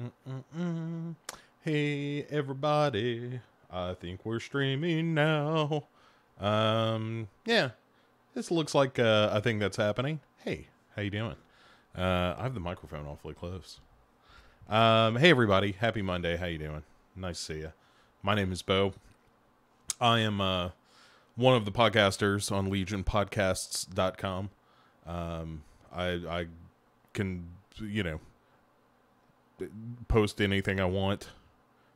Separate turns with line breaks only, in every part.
Mm-mm-mm. Hey everybody, I think we're streaming now. Yeah, this looks like a thing that's happening. Hey, how you doing? I have the microphone awfully close. Hey everybody, happy Monday. How you doing? Nice to see you. My name is Bo. I am one of the podcasters on legionpodcasts.com. I can, post anything I want,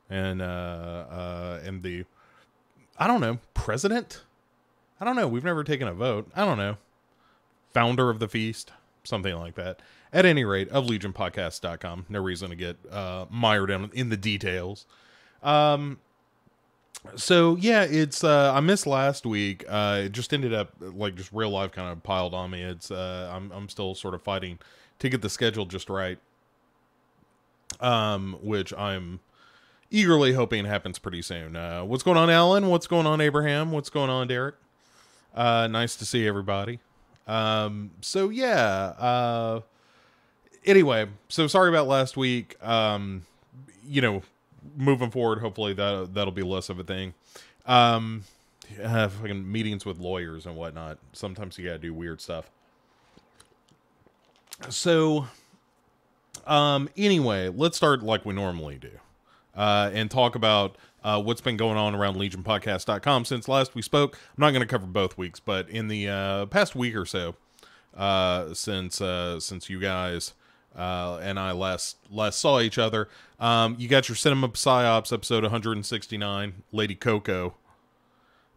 and the I don't know, president. I don't know. We've never taken a vote. I don't know. Founder of the feast, something like that. At any rate, of legionpodcast.com. No reason to get mired in the details. So yeah, it's I missed last week. It just ended up like just real life kind of piled on me. It's I'm still sort of fighting to get the schedule just right. Which I'm eagerly hoping happens pretty soon. What's going on, Alan? What's going on, Abraham? What's going on, Derek? Nice to see everybody. So yeah. Anyway, so sorry about last week. You know, moving forward, hopefully that'll be less of a thing. Fucking meetings with lawyers and whatnot. Sometimes you gotta do weird stuff. So, anyway, let's start like we normally do, and talk about what's been going on around legionpodcast.com since last we spoke. I'm not going to cover both weeks, but in the past week or so, since you guys and I last saw each other, you got your Cinema Psyops episode 169, Lady Coco,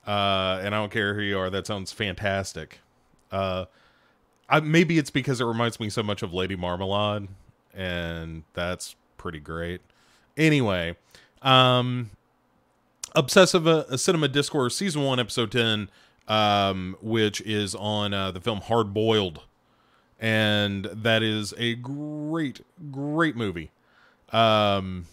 and I don't care who you are, that sounds fantastic. Maybe it's because it reminds me so much of Lady Marmalade, and that's pretty great. Anyway, Obsessive Cinema Discourse Season 1, Episode 10, which is on the film Hard Boiled. And that is a great, great movie. Man.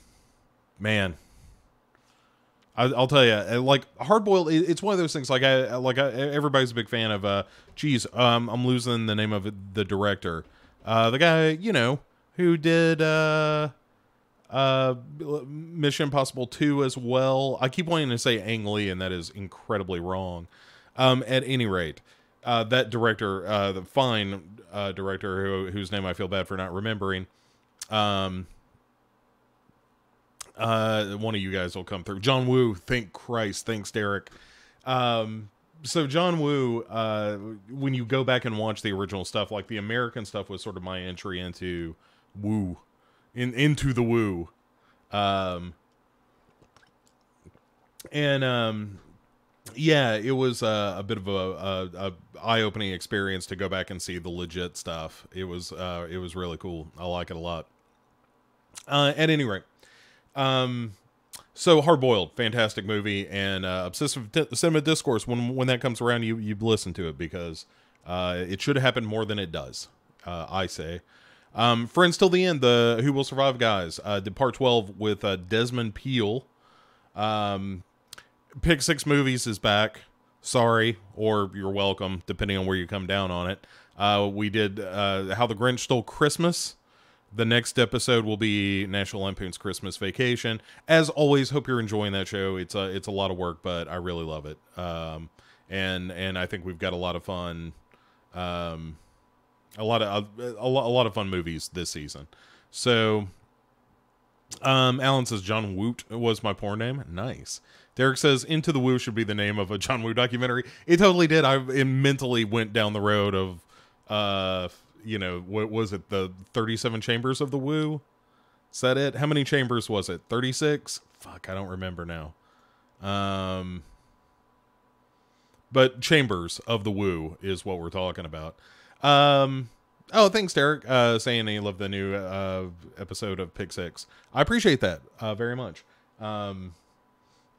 I'll tell you, like Hard Boiled, it's one of those things. Everybody's a big fan of. I'm losing the name of the director, the guy who did Mission Impossible 2 as well. I keep wanting to say Ang Lee, and that is incredibly wrong. At any rate, that director, the fine director whose name I feel bad for not remembering. One of you guys will come through. John Woo, thank Christ. Thanks, Derek. So John Woo, when you go back and watch the original stuff, like the American stuff was sort of my entry into Woo, into the Woo. Yeah, it was a bit of a eye-opening experience to go back and see the legit stuff. It was really cool. I like it a lot. At any rate, so Hard Boiled, fantastic movie, and Obsessive Cinema Discourse. When that comes around, you listen to it because it should happen more than it does. I say. Friends Till the End, the Who Will Survive guys, did part 12 with Desmond Peele. Pick Six Movies is back. Sorry, or you're welcome, depending on where you come down on it. We did How the Grinch Stole Christmas. The next episode will be National Lampoon's Christmas Vacation. As always, hope you're enjoying that show. It's a lot of work, but I really love it. And I think we've got a lot of fun. A lot of fun movies this season. So, Alan says John Woot was my porn name. Nice. Derek says Into the Woo should be the name of a John Woo documentary. It totally did. It mentally went down the road of, what was it? The 37 Chambers of the Woo? Is that it? How many chambers was it? 36? Fuck, I don't remember now. But Chambers of the Woo is what we're talking about. Oh, thanks, Derek, saying he loved the new episode of Pick Six. I appreciate that very much.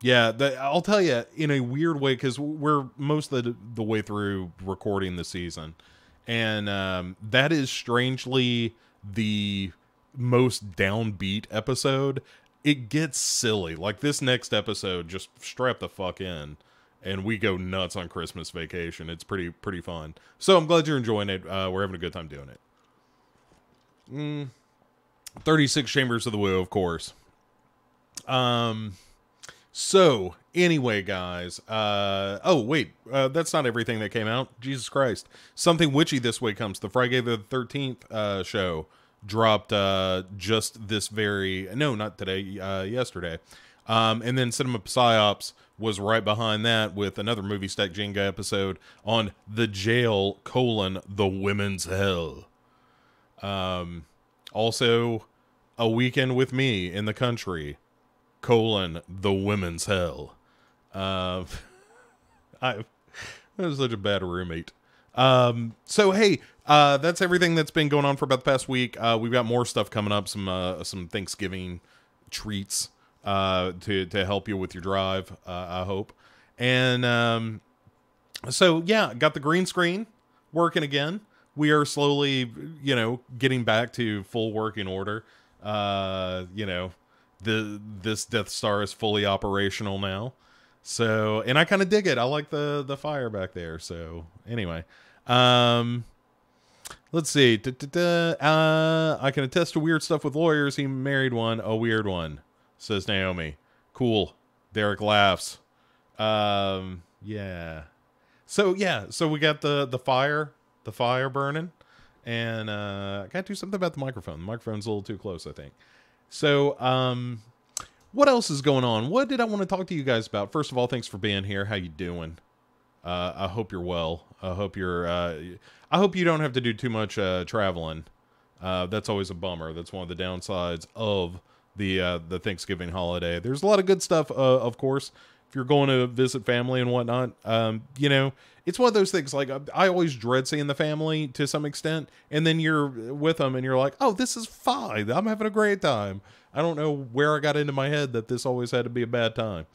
Yeah, I'll tell you, in a weird way, because we're most of the way through recording the season, and that is strangely the most downbeat episode. It gets silly. Like this next episode, just strap the fuck in, and we go nuts on Christmas Vacation. It's pretty fun. So I'm glad you're enjoying it. We're having a good time doing it. 36 Chambers of the Woo, of course. So anyway, guys, oh wait, that's not everything that came out. Jesus Christ. Something witchy this way comes. The Friday the 13th show dropped just this very, no, not today, yesterday. And then Cinema Psyops was right behind that with another Movie Stack Jenga episode on the jail, the women's hell. Also, A Weekend with Me in the Country, the women's hell. I was such a bad roommate. So hey, that's everything that's been going on for about the past week. We've got more stuff coming up, some Thanksgiving treats to help you with your drive, I hope. And so yeah, got the green screen working again. We are slowly, getting back to full working order. This Death Star is fully operational now. So, and I kind of dig it. I like the fire back there. So anyway, let's see. I can attest to weird stuff with lawyers. He married one, a weird one, says Naomi. Cool. Derek laughs. Yeah. So we got the fire burning, and I gotta do something about the microphone. The microphone's a little too close, I think. So, what else is going on? What did I want to talk to you guys about? First of all, thanks for being here. How you doing? I hope you're well. I hope you don't have to do too much traveling. That's always a bummer. That's one of the downsides of the Thanksgiving holiday. There's a lot of good stuff, of course. If you're going to visit family and whatnot, it's one of those things. Like, I always dread seeing the family to some extent, and then you're with them and you're like, oh, this is fine. I'm having a great time. I don't know where I got into my head that this always had to be a bad time.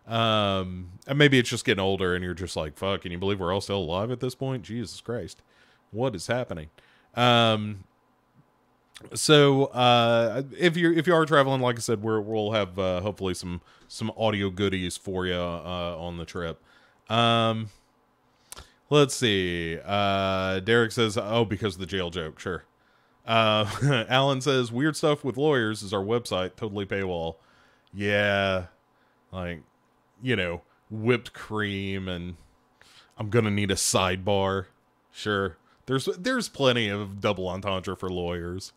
And maybe it's just getting older and you're just like, fuck, can you believe we're all still alive at this point? Jesus Christ. What is happening? So if you are traveling, like I said, we'll have hopefully some audio goodies for you on the trip. Let's see. Derek says, oh, because of the jail joke. Sure. Alan says, weird stuff with lawyers is our website, totally paywall. Yeah, like, whipped cream, and I'm gonna need a sidebar. Sure. There's plenty of double entendre for lawyers.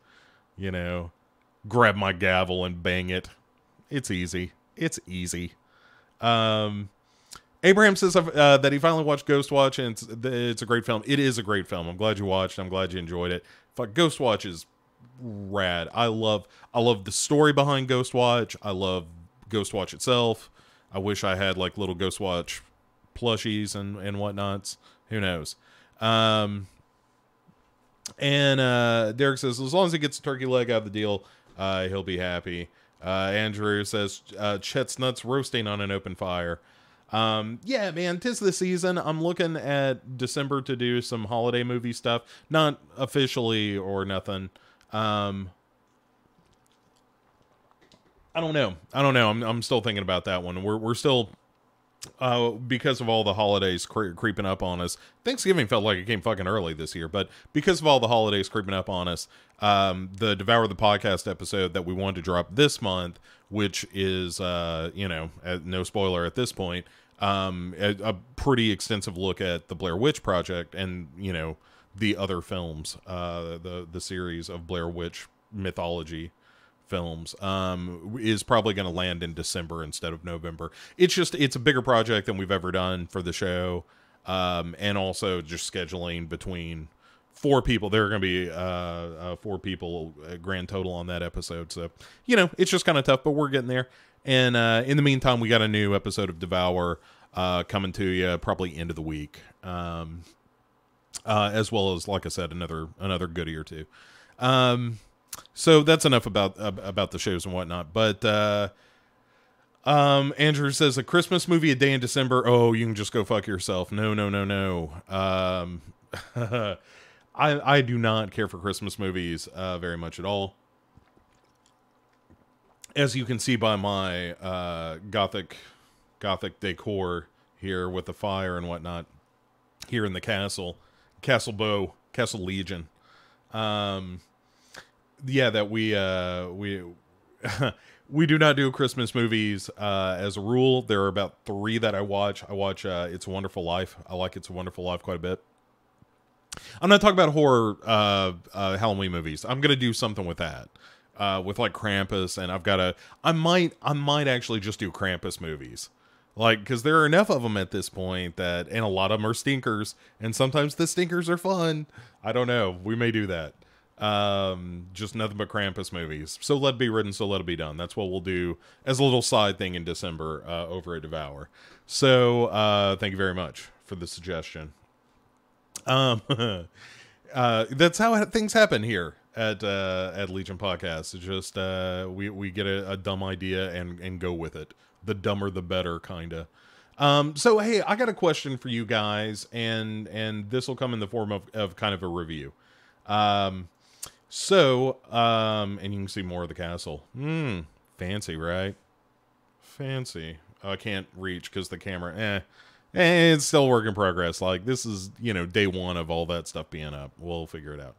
Grab my gavel and bang it. It's easy. Abraham says that he finally watched Ghostwatch, and it's a great film. It is a great film. I'm glad you watched. I'm glad you enjoyed it. Fuck, Ghostwatch is rad. I love the story behind Ghostwatch. I love Ghostwatch itself. I wish I had like little Ghostwatch plushies and whatnots. Who knows? And Derek says, as long as he gets a turkey leg out of the deal, he'll be happy. Andrew says, Chet's nuts roasting on an open fire. Yeah, man, 'tis the season. I'm looking at December to do some holiday movie stuff. Not officially or nothing. I don't know. I'm still thinking about that one. We're still, because of all the holidays creeping up on us. Thanksgiving felt like it came fucking early this year, but because of all the holidays creeping up on us, the Devour the Podcast episode that we wanted to drop this month, which is, no spoiler at this point, a pretty extensive look at the Blair Witch Project and, the other films, the series of Blair Witch mythology films, is probably going to land in December instead of November. It's a bigger project than we've ever done for the show. And also just scheduling between 4 people. There are going to be 4 people grand total on that episode. So, it's just kind of tough, but we're getting there. And in the meantime, we got a new episode of Devour coming to you probably end of the week. As well as, like I said, another goodie or two. So that's enough about the shows and whatnot. But Andrew says, a Christmas movie a day in December. Oh, you can just go fuck yourself. No. I do not care for Christmas movies very much at all. As you can see by my gothic decor here with the fire and whatnot here in the Castle Legion. yeah, that we we do not do Christmas movies as a rule. There are about 3 that I watch. I watch It's a Wonderful Life. I like It's a Wonderful Life quite a bit. I'm not talking about horror Halloween movies. I'm gonna do something with that. With like Krampus, and I might actually just do Krampus movies. Like, because there are enough of them at this point and a lot of them are stinkers, and sometimes the stinkers are fun. I don't know. We may do that. Just nothing but Krampus movies. So Let It Be Written, So Let It Be Done. That's what we'll do as a little side thing in December over at Devour. So thank you very much for the suggestion. That's how things happen here at Legion Podcast. It's just we get a dumb idea and go with it. The dumber the better, kinda. So hey, I got a question for you guys, and this will come in the form of kind of a review. And you can see more of the castle. Fancy, right? Fancy. I can't reach because the camera, it's still work in progress. Like, this is, day 1 of all that stuff being up. We'll figure it out.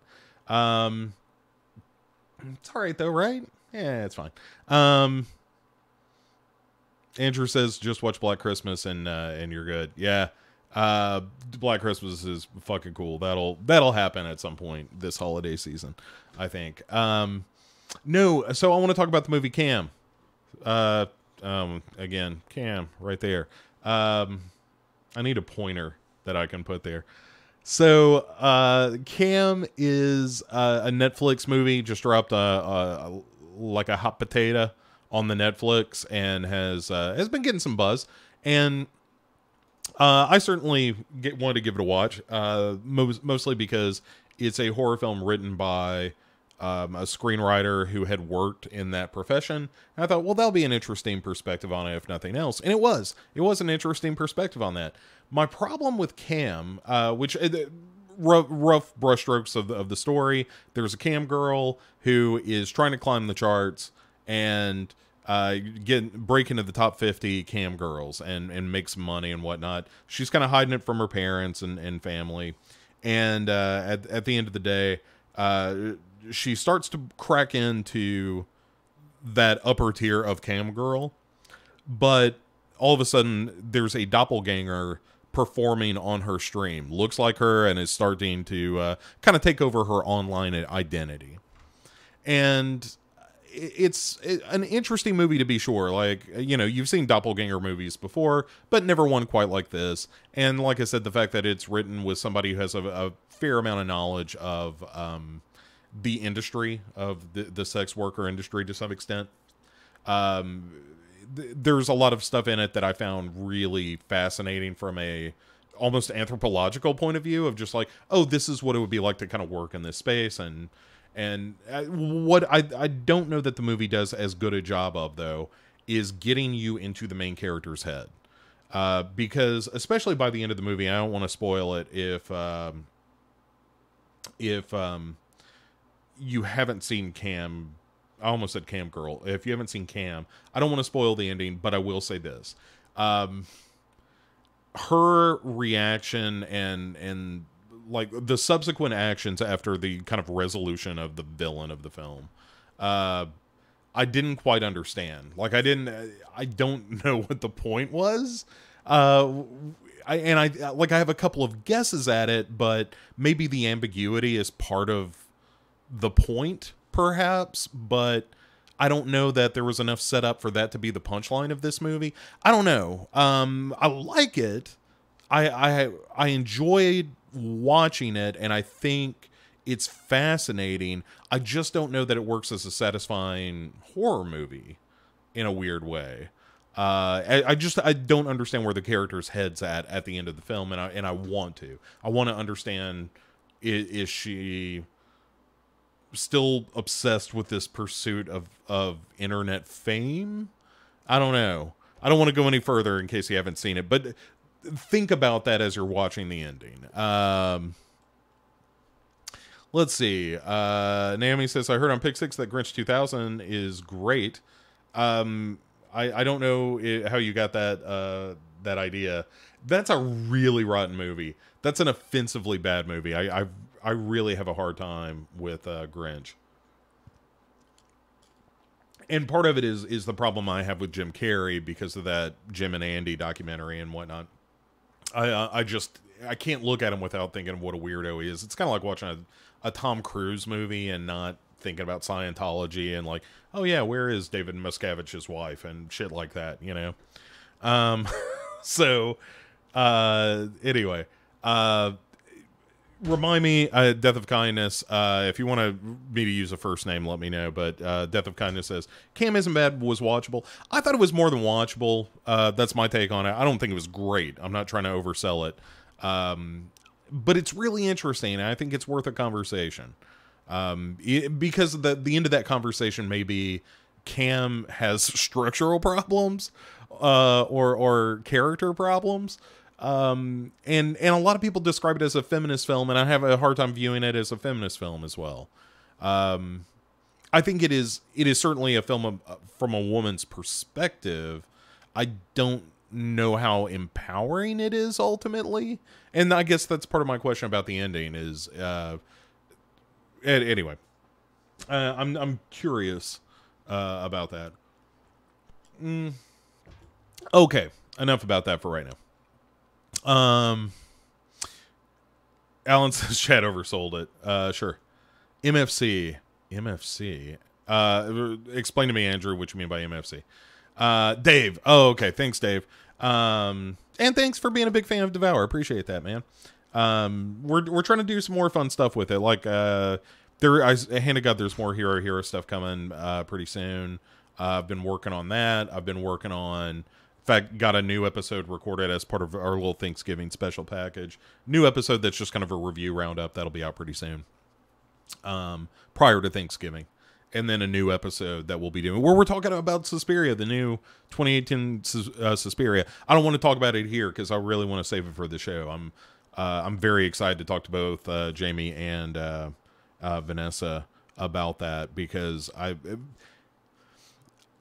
It's all right though, right? Yeah, it's fine. Andrew says just watch Black Christmas and you're good. Yeah. Black Christmas is fucking cool. That'll happen at some point this holiday season, I think. No, so I want to talk about the movie Cam. Again, Cam right there. I need a pointer that I can put there. So, Cam is a Netflix movie, just dropped like a hot potato on the Netflix, and has been getting some buzz. And I certainly wanted to give it a watch, mostly because it's a horror film written by a screenwriter who had worked in that profession. And I thought, well, that'll be an interesting perspective on it, if nothing else. And it was an interesting perspective on that. My problem with Cam, which rough brushstrokes of the story, there's a Cam girl who is trying to climb the charts and break into the top 50 Cam girls and make some money and whatnot. She's kind of hiding it from her parents and family. And at the end of the day, she starts to crack into that upper tier of Cam girl, but all of a sudden there's a doppelganger performing on her stream, looks like her, and is starting to kind of take over her online identity. And it's an interesting movie, to be sure. Like, you've seen doppelganger movies before, but never one quite like this. And like I said, the fact that it's written with somebody who has a fair amount of knowledge of the industry, of the sex worker industry to some extent. There's a lot of stuff in it that I found really fascinating from a almost anthropological point of view, of just like, oh, this is what it would be like to kind of work in this space. And what I don't know that the movie does as good a job of, though, is getting you into the main character's head. Because especially by the end of the movie, I don't want to spoil it if you haven't seen Cam. I almost said Cam girl. If you haven't seen Cam, I don't want to spoil the ending, but I will say this. Her reaction and like the subsequent actions after the kind of resolution of the villain of the film, I didn't quite understand. Like, I don't know what the point was. I have a couple of guesses at it, but maybe the ambiguity is part of the point, perhaps, but I don't know that there was enough setup for that to be the punchline of this movie. I don't know. I like it. I enjoyed watching it, and I think it's fascinating. I just don't know that it works as a satisfying horror movie in a weird way. I don't understand where the character's head's at the end of the film, and I want to understand, is she still obsessed with this pursuit of internet fame? I don't know. I don't want to go any further in case you haven't seen it, but think about that as you're watching the ending. Let's see. Naomi says, I heard on Pick 6 that Grinch 2000 is great. I don't know how you got that idea. That's a really rotten movie. That's an offensively bad movie. I really have a hard time with Grinch. And part of it is the problem I have with Jim Carrey because of that Jim and Andy documentary and whatnot. I can't look at him without thinking of what a weirdo he is. It's kind of like watching a Tom Cruise movie and not thinking about Scientology and like, oh yeah, where is David Miscavige's wife and shit like that, you know? So, anyway, remind me, Death of Kindness, if you want me to use a first name, let me know, but Death of Kindness says, Cam Isn't Bad was watchable. I thought it was more than watchable. That's my take on it. I don't think it was great. I'm not trying to oversell it. But it's really interesting, and I think it's worth a conversation. Because the end of that conversation may be Cam has structural problems, or character problems. And a lot of people describe it as a feminist film, and I have a hard time viewing it as a feminist film as well. I think it is certainly a film from a woman's perspective. I don't know how empowering it is ultimately, and I guess that's part of my question about the ending is, anyway, I'm curious, about that. Okay, enough about that for right now. Alan says Chad oversold it. Sure. MFC. Explain to me, Andrew, what you mean by MFC. Dave. Oh, okay. Thanks, Dave. And thanks for being a big fan of Devour. Appreciate that, man. We're trying to do some more fun stuff with it. Like, hand of God, there's more Hero stuff coming, pretty soon. I've been working on that. I've been working on, in fact, got a new episode recorded as part of our little Thanksgiving special package. New episode that's just kind of a review roundup. That'll be out pretty soon. Prior to Thanksgiving. And then a new episode that we'll be doing where we're talking about Suspiria, the new 2018 Suspiria. I don't want to talk about it here because I really want to save it for the show. I'm very excited to talk to both Jamie and Vanessa about that because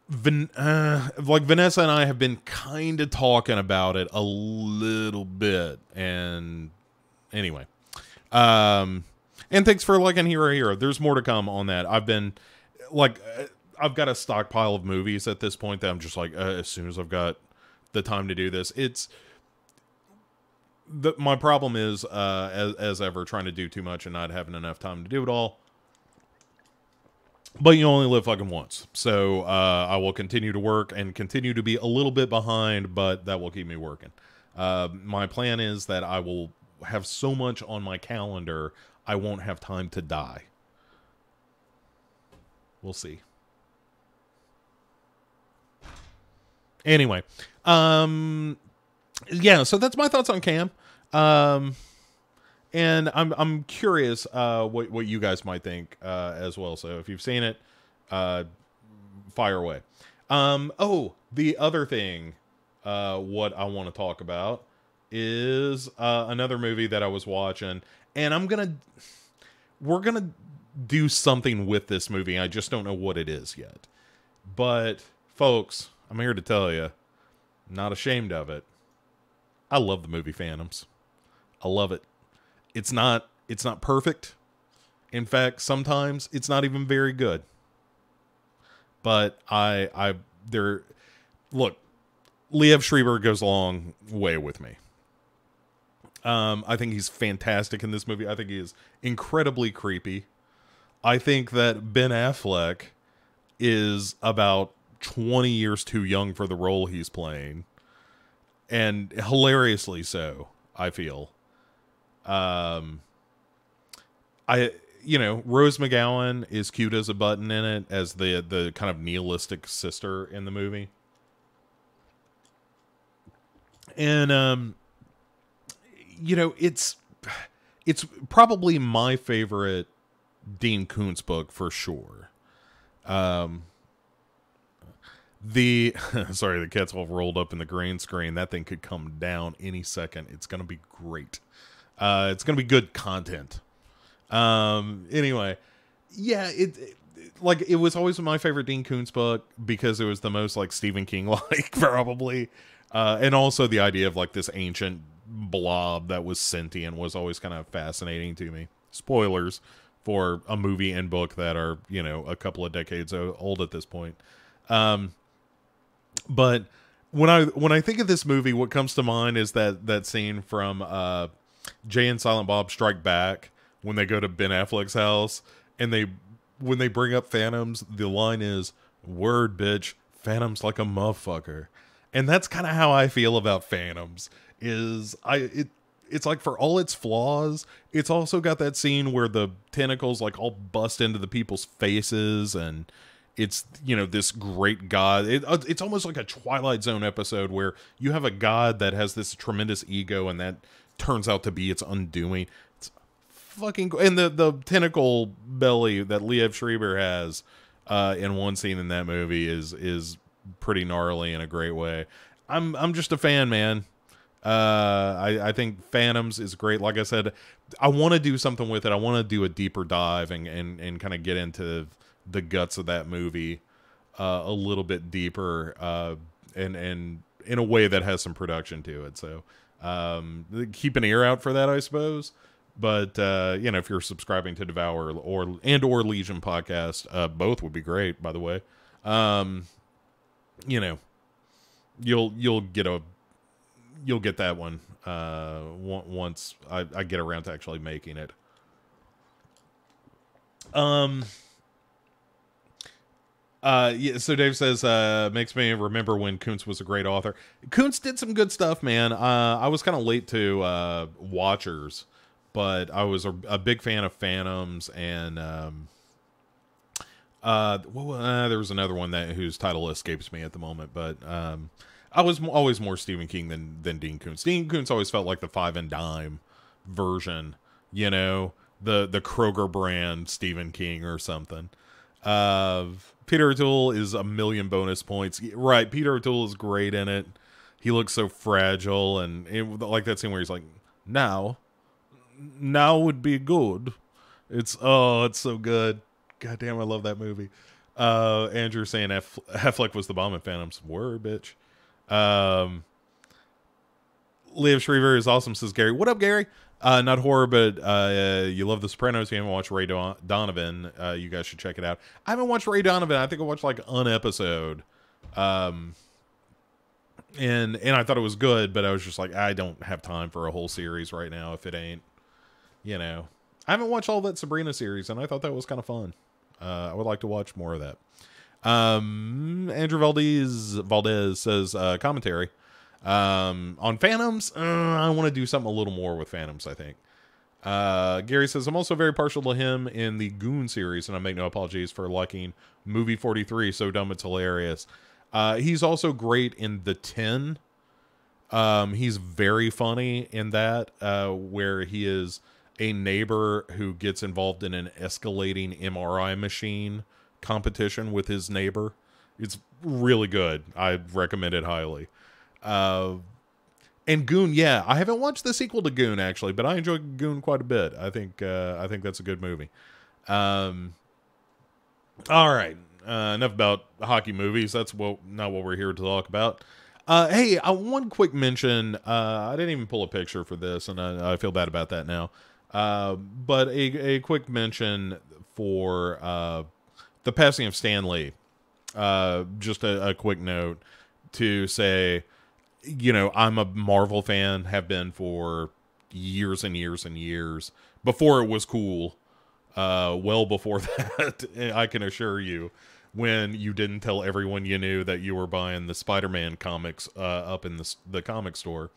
Vanessa and I have been kind of talking about it a little bit, and anyway, and thanks for liking Hero. There's more to come on that. I've got a stockpile of movies at this point that I'm just like, as soon as I've got the time to do this, my problem is, as ever, trying to do too much and not having enough time to do it all. But you only live fucking once. So, I will continue to work and continue to be a little bit behind, but that will keep me working. My plan is that I will have so much on my calendar, I won't have time to die. We'll see. Anyway, yeah, so that's my thoughts on Cam. And I'm curious what you guys might think as well. So if you've seen it, fire away. The other thing what I want to talk about is another movie that I was watching, and we're gonna do something with this movie. I just don't know what it is yet. But folks, I'm here to tell you, I'm not ashamed of it. I love the movie Phantoms. I love it. It's not perfect. In fact, sometimes it's not even very good. But look, Liev Schreiber goes a long way with me. I think he's fantastic in this movie. I think he is incredibly creepy. I think that Ben Affleck is about 20 years too young for the role he's playing. And hilariously so, I feel. Rose McGowan is cute as a button in it as the kind of nihilistic sister in the movie. And, it's probably my favorite Dean Koontz book for sure. The cat's all rolled up in the green screen. That thing could come down any second. It's going to be great. It's going to be good content. Anyway, yeah, it was always my favorite Dean Koontz book because it was the most like Stephen King like probably. And also the idea of like this ancient blob that was sentient was always kind of fascinating to me. Spoilers for a movie and book that are, you know, a couple of decades old at this point. But when I think of this movie, what comes to mind is that scene from Jay and Silent Bob Strike Back, when they go to Ben Affleck's house, and when they bring up Phantoms, the line is, "Word, bitch, Phantoms like a motherfucker." And that's kind of how I feel about Phantoms. It's like, for all its flaws, it's also got that scene where the tentacles like all bust into the people's faces, and it's, you know, this great god. It's almost like a Twilight Zone episode where you have a god that has this tremendous ego, and that turns out to be its undoing. It's fucking cool. And the tentacle belly that Liev Schreiber has in one scene in that movie is pretty gnarly in a great way. I'm just a fan, man. I think Phantoms is great. Like I said, I want to do something with it. I want to do a deeper dive and kind of get into the guts of that movie a little bit deeper, and in a way that has some production to it. So keep an ear out for that, I suppose. But you know, if you're subscribing to Devour or Legion podcast, both would be great, by the way. You know, you'll get that one once I get around to actually making it. Yeah, so Dave says, makes me remember when Kuntz was a great author. Kuntz did some good stuff, man. I was kind of late to Watchers, but I was a big fan of Phantoms, and there was another one whose title escapes me at the moment, but I was always more Stephen King than Dean Koontz. Dean Koontz always felt like the five and dime version, you know, the Kroger brand Stephen King or something. Peter O'Toole is a million bonus points. Right, Peter O'Toole is great in it. He looks so fragile, and like that scene where he's like, now would be good. It's so good. God damn, I love that movie. Andrew saying Affleck was the bomb at Phantoms. Word, bitch. Liev Schreiber is awesome, says Gary. What up, Gary? Not horror, but you love The Sopranos. You haven't watched Ray Donovan. You guys should check it out. I haven't watched Ray Donovan. I think I watched like an episode. And I thought it was good, but I was just like, I don't have time for a whole series right now if it ain't, you know. I haven't watched all that Sabrina series, and I thought that was kind of fun. I would like to watch more of that. Andrew Valdez says, commentary. On Phantoms, I want to do something a little more with Phantoms, I think. Gary says, I'm also very partial to him in the Goon series, and I make no apologies for liking Movie 43. So dumb it's hilarious. He's also great in The 10. He's very funny in that, where he is a neighbor who gets involved in an escalating MRI machine competition with his neighbor. It's really good. I recommend it highly. And Goon, yeah, I haven't watched the sequel to Goon actually, but I enjoy Goon quite a bit. I think that's a good movie. All right, enough about hockey movies. That's not what we're here to talk about. Hey, one quick mention. I didn't even pull a picture for this, and I feel bad about that now. But a quick mention for the passing of Stan Lee. Just a quick note to say, you know, I'm a Marvel fan, have been for years and years and years. Before it was cool. Well before that, I can assure you, when you didn't tell everyone you knew that you were buying the Spider-Man comics up in the comic store.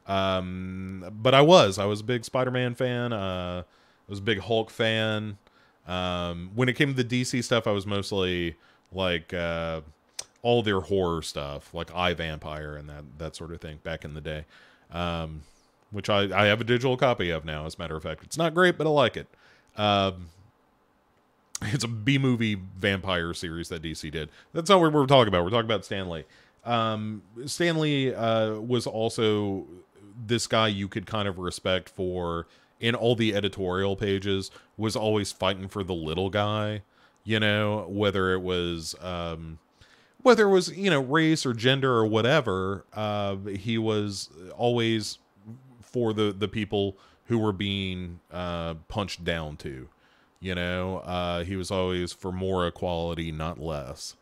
But I was a big Spider-Man fan. I was a big Hulk fan. When it came to the DC stuff, I was mostly like all their horror stuff, like iVampire and that sort of thing back in the day, which I have a digital copy of now, as a matter of fact. It's not great, but I like it. It's a B-movie vampire series that DC did. That's not what we're talking about. We're talking about Stan Lee. Stan Lee was also this guy you could kind of respect for, in all the editorial pages, was always fighting for the little guy, you know, whether it was, you know, race or gender or whatever. He was always for the people who were being punched down to, He was always for more equality, not less.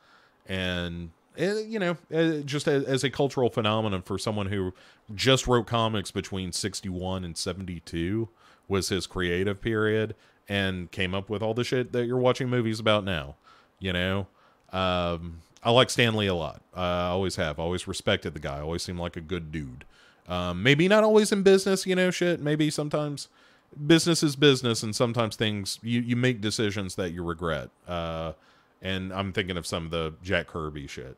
And just as a cultural phenomenon for someone who just wrote comics between 61 and 72 was his creative period, and came up with all the shit that you're watching movies about now. I like Stan Lee a lot. I always have. Always respected the guy. Always seemed like a good dude. Maybe not always in business, shit. Maybe sometimes business is business, and sometimes things, you make decisions that you regret. And I'm thinking of some of the Jack Kirby shit.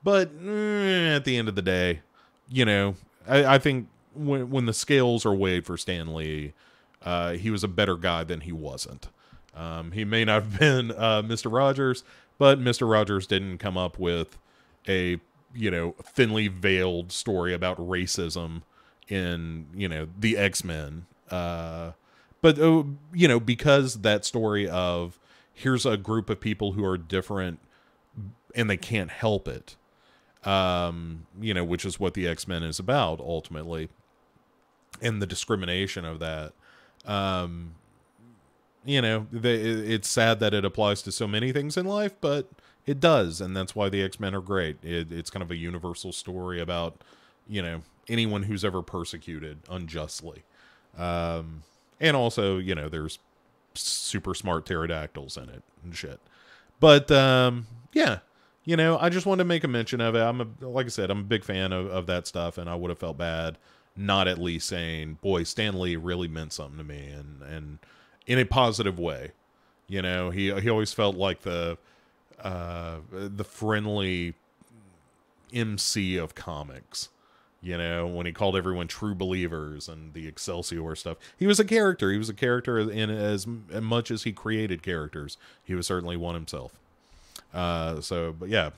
But at the end of the day, I think when the scales are weighed for Stan Lee, he was a better guy than he wasn't. He may not have been Mr. Rogers, but Mr. Rogers didn't come up with a thinly veiled story about racism in the X-Men. But because that story of here's a group of people who are different and they can't help it, which is what the X-Men is about ultimately, and the discrimination of that. It's sad that it applies to so many things in life, but it does, and that's why the X-Men are great. It's kind of a universal story about, anyone who's ever persecuted unjustly. And also, there's super smart pterodactyls in it and shit. But, yeah, I just wanted to make a mention of it. Like I said, I'm a big fan of that stuff, and I would have felt bad not at least saying, boy, Stan Lee really meant something to me, and in a positive way. He always felt like the friendly MC of comics. When he called everyone true believers and the Excelsior stuff. He was a character. He was a character in as much as he created characters. He was certainly one himself. But yeah.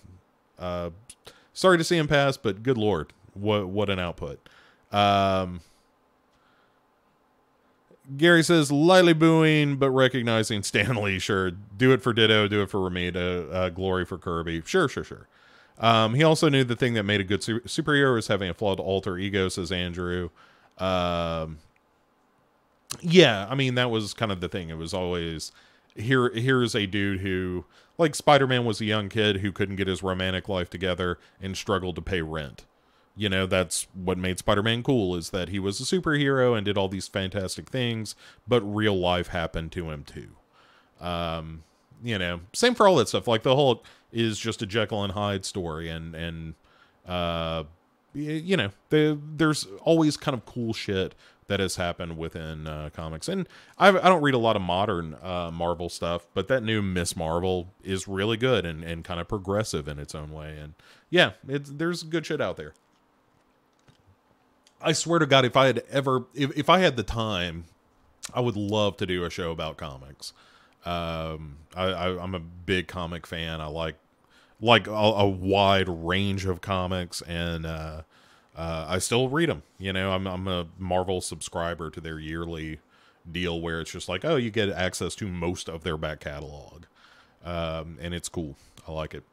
Sorry to see him pass, but good Lord. What an output. Gary says, lightly booing, but recognizing Stan Lee. Sure. Do it for Ditto. Do it for Ramita. Glory for Kirby. Sure. He also knew the thing that made a good superhero is having a flawed alter ego, says Andrew. Yeah, I mean, that was kind of the thing. It was always, here's a dude who, like Spider-Man was a young kid who couldn't get his romantic life together and struggled to pay rent. That's what made Spider-Man cool, is that he was a superhero and did all these fantastic things, but real life happened to him too. Same for all that stuff. Like the Hulk is just a Jekyll and Hyde story, and there's always kind of cool shit that has happened within comics. And I don't read a lot of modern Marvel stuff, but that new Miss Marvel is really good and kind of progressive in its own way. And yeah, there's good shit out there. I swear to God, if I had the time, I would love to do a show about comics. I'm a big comic fan. I like a wide range of comics, and I still read them. I'm a Marvel subscriber to their yearly deal where it's just like, oh, you get access to most of their back catalog, and it's cool. I like it.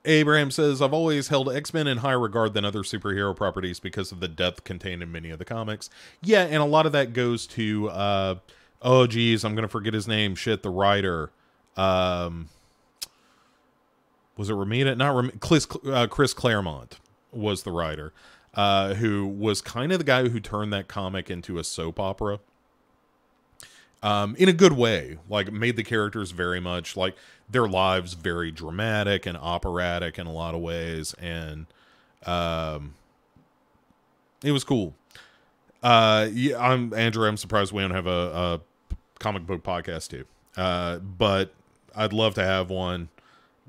Abraham says, I've always held X-Men in higher regard than other superhero properties because of the depth contained in many of the comics. Yeah, and a lot of that goes to, oh, geez, I'm going to forget his name. Shit, the writer. Was it Ramita? Not Ramita. Chris Claremont was the writer, who was kind of the guy who turned that comic into a soap opera. In a good way, like made the characters very much like their lives very dramatic and operatic in a lot of ways. And, it was cool. Yeah, Andrew, I'm surprised we don't have a comic book podcast too. But I'd love to have one.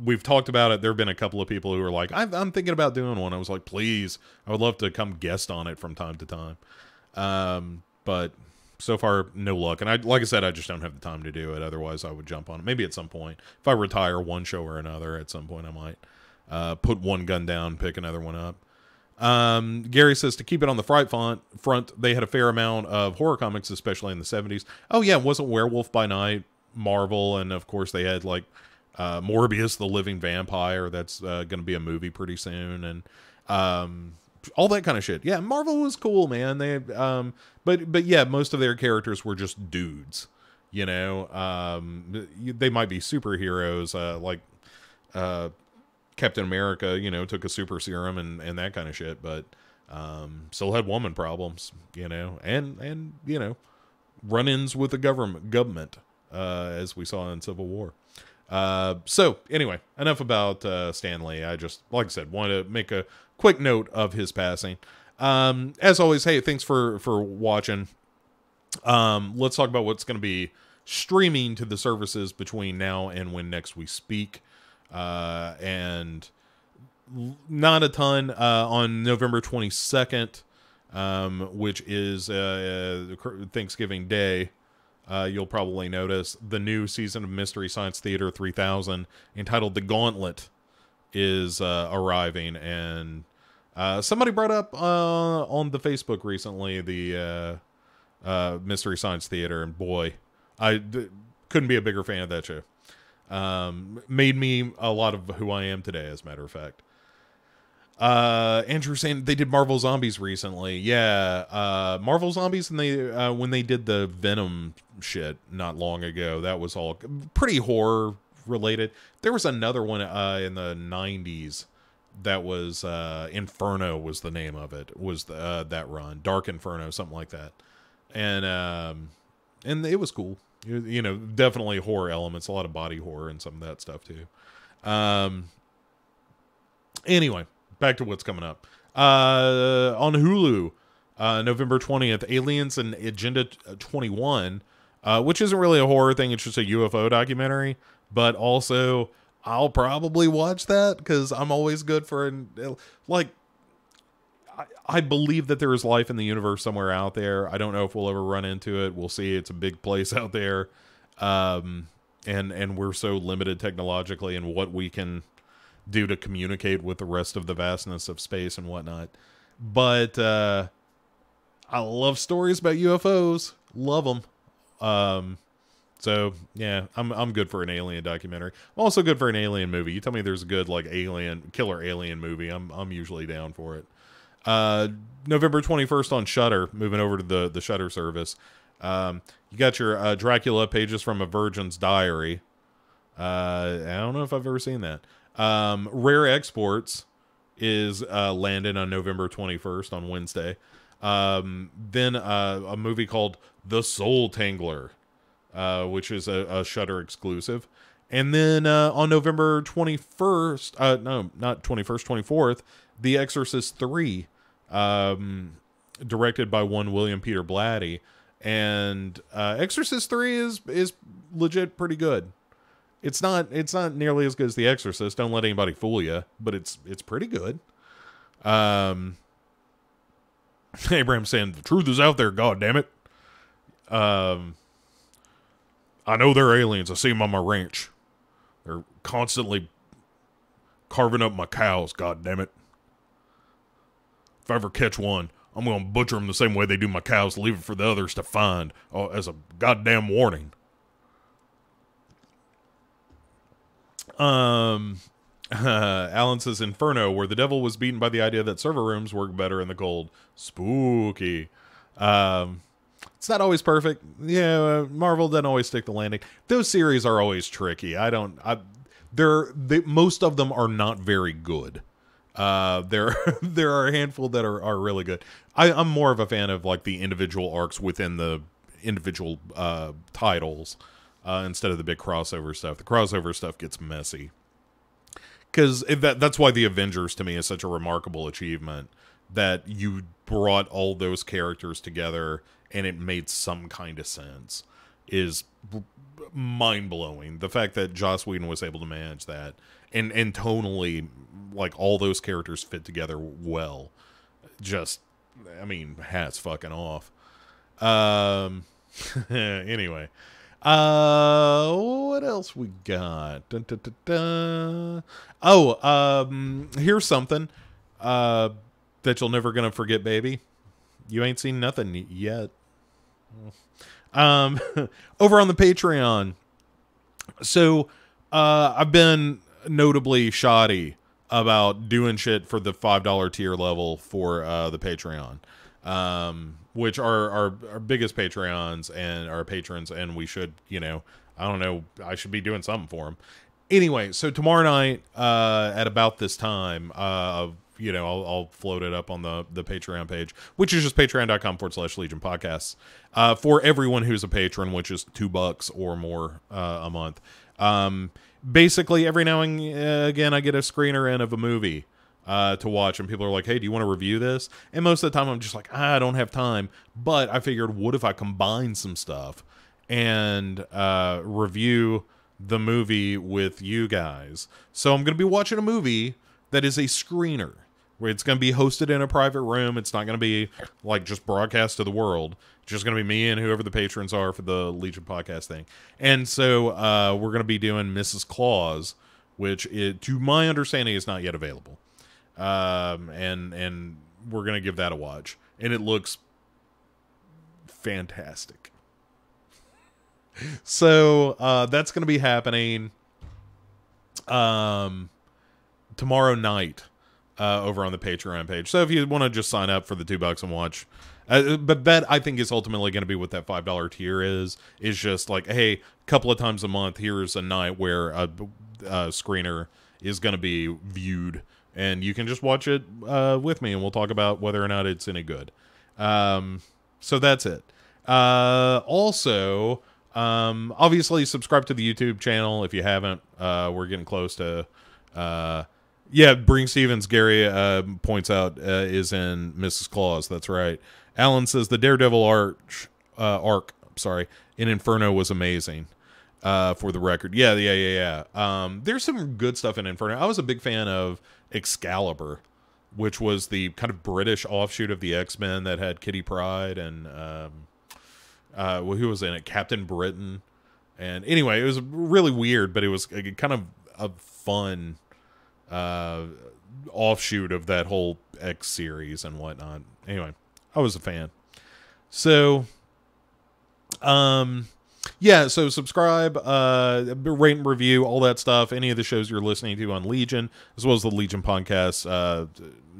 We've talked about it. There've been a couple of people who are like, I'm thinking about doing one. I was like, please, I would love to come guest on it from time to time. But so far, no luck. And like I said, I just don't have the time to do it. Otherwise, I would jump on it. Maybe at some point. If I retire one show or another, at some point I might put one gun down, pick another one up. Gary says, to keep it on the fright front, they had a fair amount of horror comics, especially in the 70s. Oh, yeah, wasn't Werewolf by Night Marvel? And, of course, they had, like, Morbius, the Living Vampire. That's going to be a movie pretty soon. And all that kind of shit. Yeah, Marvel was cool, man. They but yeah, most of their characters were just dudes. You know, they might be superheroes, like Captain America. You know, took a super serum and that kind of shit, but still had woman problems. You know, and you know, run-ins with the government, as we saw in Civil War. So anyway, enough about Stan Lee. I just, like I said, wanted to make a quick note of his passing. As always, hey, thanks for watching. Let's talk about what's going to be streaming to the services between now and when next we speak. And not a ton on November 22nd, which is Thanksgiving Day. You'll probably notice the new season of Mystery Science Theater 3000 entitled The Gauntlet is arriving, and somebody brought up on the Facebook recently the Mystery Science Theater, and boy, I couldn't be a bigger fan of that show. Made me a lot of who I am today, as a matter of fact. Andrew saying they did Marvel Zombies recently. Yeah, Marvel Zombies, and they when they did the Venom shit not long ago, that was all pretty horror related. There was another one in the 90s that was Inferno was the name of it. Was that run Dark Inferno, something like that, and it was cool. You know, definitely horror elements, a lot of body horror and some of that stuff too. Anyway, back to what's coming up. On Hulu, November 20th, Aliens and Agenda 21, which isn't really a horror thing. It's just a UFO documentary. But also, I'll probably watch that because I'm always good for I believe that there is life in the universe somewhere out there. I don't know if we'll ever run into it. We'll see. It's a big place out there. And we're so limited technologically in what we can do to communicate with the rest of the vastness of space and whatnot. But I love stories about UFOs. Love them. So yeah, I'm good for an alien documentary. I'm also good for an alien movie. You tell me there's a good like killer alien movie, I'm usually down for it. November 21st on Shudder, moving over to the Shudder service. You got your Dracula Pages from a Virgin's Diary. I don't know if I've ever seen that. Rare Exports is landing on November 21st on Wednesday. Then a movie called The Soul Tangler, which is a Shudder exclusive. And then on November 21st, no, not 21st, 24th, The Exorcist 3, directed by one William Peter Blatty. And Exorcist 3 is legit pretty good. It's not nearly as good as The Exorcist. Don't let anybody fool you, but it's pretty good. Abraham saying the truth is out there, god damn it. I know they're aliens. I see them on my ranch. They're constantly carving up my cows, god damn it. If I ever catch one, I'm going to butcher them the same way they do my cows, leave it for the others to find as a goddamn warning. Alan says Inferno, where the devil was beaten by the idea that server rooms work better in the cold. Spooky. It's not always perfect. Yeah, Marvel doesn't always stick the landing. Those series are always tricky. Most of them are not very good. There are a handful that are really good. I'm more of a fan of like the individual arcs within the individual titles instead of the big crossover stuff. The crossover stuff gets messy. Because that's why the Avengers to me is such a remarkable achievement, that you brought all those characters together and it made some kind of sense is mind-blowing. The fact that Joss Whedon was able to manage that and tonally, like, all those characters fit together well. Just, I mean, hats fucking off. Anyway. What else we got? Dun, dun, dun, dun. Oh, here's something that you're never gonna forget, baby. You ain't seen nothing yet. Over on the Patreon. So, I've been notably shoddy about doing shit for the $5 tier level for the Patreon, which are our biggest Patreons and our patrons, and we should, I don't know, I should be doing something for them. Anyway, so tomorrow night at about this time, I'll float it up on the Patreon page, which is just patreon.com/Legion Podcasts, for everyone who's a patron, which is $2 or more a month. Basically, every now and again, I get a screener in of a movie to watch, and people are like, hey, do you want to review this? And most of the time, I'm just like, I don't have time. But I figured, what if I combine some stuff and review the movie with you guys? So I'm going to be watching a movie that is a screener, where it's going to be hosted in a private room. It's not going to be like just broadcast to the world. It's just going to be me and whoever the patrons are for the Legion podcast thing. And so we're going to be doing Mrs. Claus, which to my understanding is not yet available. And we're going to give that a watch. And it looks fantastic. So that's going to be happening tomorrow night over on the Patreon page. So if you want to just sign up for the $2 and watch, but that I think is ultimately going to be what that $5 tier is just like, hey, a couple of times a month, here's a night where a screener is going to be viewed, and you can just watch it with me, and we'll talk about whether or not it's any good. So that's it. Also, obviously subscribe to the YouTube channel if you haven't. We're getting close to Bring Stevens, Gary points out, is in Mrs. Claus. That's right. Alan says the Daredevil arc in Inferno was amazing. For the record. Yeah. There's some good stuff in Inferno. I was a big fan of Excalibur, which was the kind of British offshoot of the X-Men that had Kitty Pryde and who was in it? Captain Britain. And anyway, it was really weird, but it was kind of a fun offshoot of that whole X series and whatnot. Anyway, I was a fan. So, so subscribe, rate and review, all that stuff. Any of the shows you're listening to on Legion, as well as the Legion Podcast,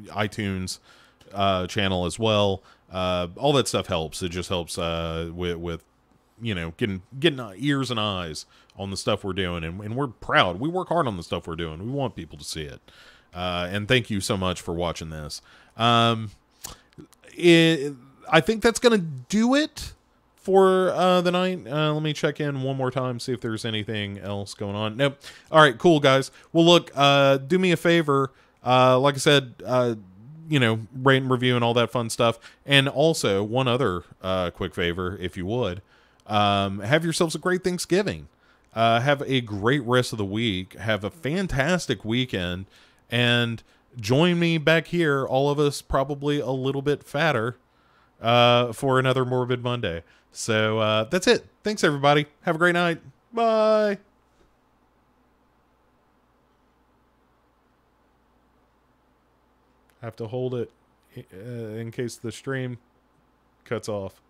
iTunes channel as well. All that stuff helps. It just helps with getting ears and eyes on the stuff we're doing, and we're proud. We work hard on the stuff we're doing. We want people to see it. And thank you so much for watching this. I think that's going to do it for the night. Let me check in one more time, see if there's anything else going on. Nope. All right, cool, guys. Well, look, do me a favor. Like I said, rate and review and all that fun stuff. And also, one other quick favor, if you would. Have yourselves a great Thanksgiving. Have a great rest of the week. Have a fantastic weekend. And join me back here, all of us probably a little bit fatter, for another Morbid Monday. So that's it. Thanks, everybody. Have a great night. Bye. Have to hold it in case the stream cuts off.